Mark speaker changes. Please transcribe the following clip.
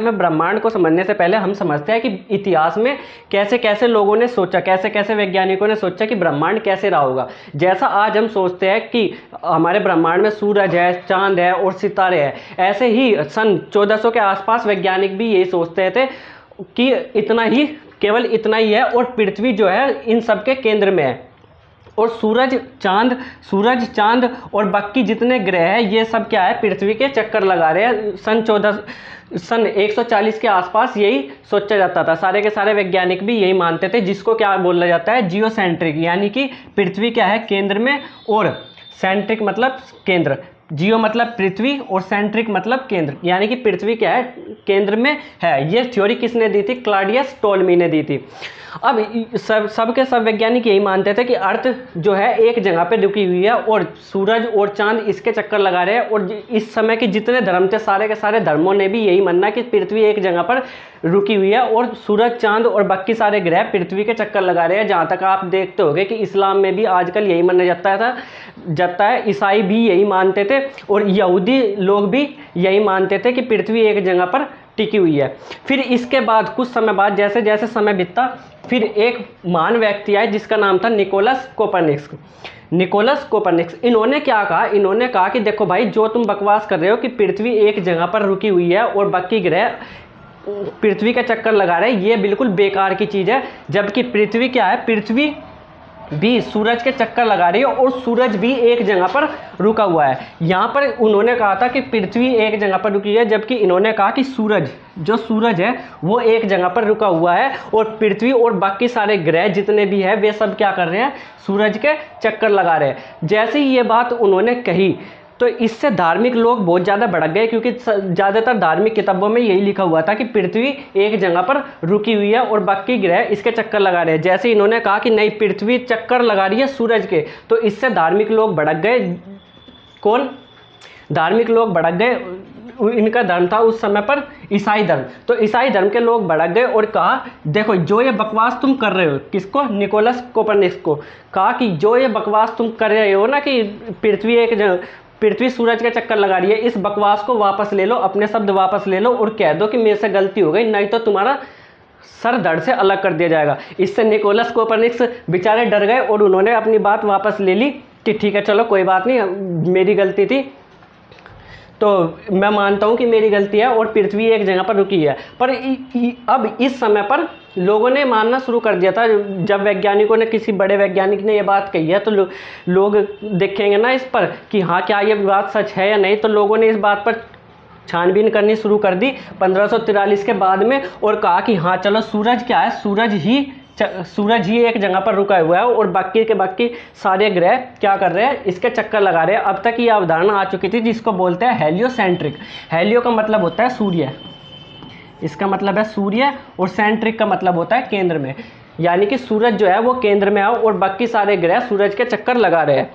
Speaker 1: में ब्रह्मांड को समझने से पहले हम समझते हैं कि इतिहास में कैसे कैसे लोगों ने सोचा, कैसे कैसे वैज्ञानिकों ने सोचा कि ब्रह्मांड कैसे रहा होगा। जैसा आज हम सोचते हैं कि हमारे ब्रह्मांड में सूरज है, चांद है और सितारे हैं, ऐसे ही सन 1400 के आसपास वैज्ञानिक भी यही सोचते थे कि इतना ही, केवल इतना ही है और पृथ्वी जो है इन सब के केंद्र में है, और सूरज चांद और बाकी जितने ग्रह हैं ये सब क्या है, पृथ्वी के चक्कर लगा रहे हैं। सन 140 के आसपास यही सोचा जाता था। सारे के सारे वैज्ञानिक भी यही मानते थे, जिसको क्या बोला जाता है, जियोसेंट्रिक, यानी कि पृथ्वी क्या है केंद्र में और सेंट्रिक मतलब केंद्र। जियो मतलब पृथ्वी और सेंट्रिक मतलब केंद्र, यानी कि पृथ्वी क्या है केंद्र में है। ये थ्योरी किसने दी थी, क्लॉडियस टोल्मी ने दी थी। अब सब के सब वैज्ञानिक यही मानते थे कि अर्थ जो है एक जगह पे रुकी हुई है और सूरज और चांद इसके चक्कर लगा रहे हैं। और इस समय के जितने धर्म थे सारे के सारे धर्मों ने भी यही मानना कि पृथ्वी एक जगह पर रुकी हुई है और सूरज चांद और बाकी सारे ग्रह पृथ्वी के चक्कर लगा रहे हैं। जहाँ तक आप देखते होंगे कि इस्लाम में भी आजकल यही माना जाता है, ईसाई भी यही मानते थे और यहूदी लोग भी यही मानते थे कि पृथ्वी एक जगह पर टिकी हुई है। फिर इसके बाद कुछ समय बाद जैसे जैसे समय बीतता, फिर एक महान व्यक्ति आए जिसका नाम था निकोलस कोपरनिकस। इन्होंने क्या कहा, इन्होंने कहा कि देखो भाई, जो तुम बकवास कर रहे हो कि पृथ्वी एक जगह पर रुकी हुई है और बाकी ग्रह पृथ्वी का चक्कर लगा रहे हैं, ये बिल्कुल बेकार की चीज़ है। जबकि पृथ्वी क्या है, पृथ्वी भी सूरज के चक्कर लगा रही है और सूरज भी एक जगह पर रुका हुआ है। यहाँ पर उन्होंने कहा था कि पृथ्वी एक जगह पर रुकी है, जबकि इन्होंने कहा कि सूरज है वो एक जगह पर रुका हुआ है और पृथ्वी और बाकी सारे ग्रह जितने भी हैं वे सब क्या कर रहे हैं, सूरज के चक्कर लगा रहे हैं। जैसे ही ये बात उन्होंने कही तो इससे धार्मिक लोग बहुत ज़्यादा भड़क गए, क्योंकि ज़्यादातर धार्मिक किताबों में यही लिखा हुआ था कि पृथ्वी एक जगह पर रुकी हुई है और बाकी ग्रह इसके चक्कर लगा रहे हैं। जैसे इन्होंने कहा कि नहीं, पृथ्वी चक्कर लगा रही है सूरज के, तो इससे धार्मिक लोग भड़क गए। कौन धार्मिक लोग भड़क गए? इनका धर्म था उस समय पर ईसाई धर्म। तो ईसाई धर्म के लोग भड़क गए और कहा देखो, जो ये बकवास तुम कर रहे हो, किसको, निकोलस कोपरनिकस को कहा कि जो ये बकवास तुम कर रहे हो ना कि पृथ्वी सूरज के चक्कर लगा रही है, इस बकवास को वापस ले लो, अपने शब्द वापस ले लो और कह दो कि मेरे से गलती हो गई, नहीं तो तुम्हारा सर धड़ से अलग कर दिया जाएगा। इससे निकोलस कोपरनिकस बेचारे डर गए और उन्होंने अपनी बात वापस ले ली कि ठीक है चलो कोई बात नहीं, मेरी गलती थी, तो मैं मानता हूं कि मेरी गलती है और पृथ्वी एक जगह पर रुकी है। पर अब इस समय पर लोगों ने मानना शुरू कर दिया था। जब वैज्ञानिकों ने, किसी बड़े वैज्ञानिक ने ये बात कही है तो लोग देखेंगे ना इस पर कि हाँ क्या ये बात सच है या नहीं, तो लोगों ने इस बात पर छानबीन करनी शुरू कर दी 1543 के बाद में और कहा कि हाँ चलो, सूरज क्या है, सूरज ही एक जगह पर रुका हुआ है और बाकी के बाकी सारे ग्रह क्या कर रहे हैं, इसके चक्कर लगा रहे हैं। अब तक ये अवधारणा आ चुकी थी जिसको बोलते हैं हेलियोसेंट्रिक। हेलियो का मतलब होता है सूर्य, इसका मतलब है सूर्य, और सेंट्रिक का मतलब होता है केंद्र में, यानी कि सूरज जो है वो केंद्र में है और बाकी सारे ग्रह सूरज के चक्कर लगा रहे हैं।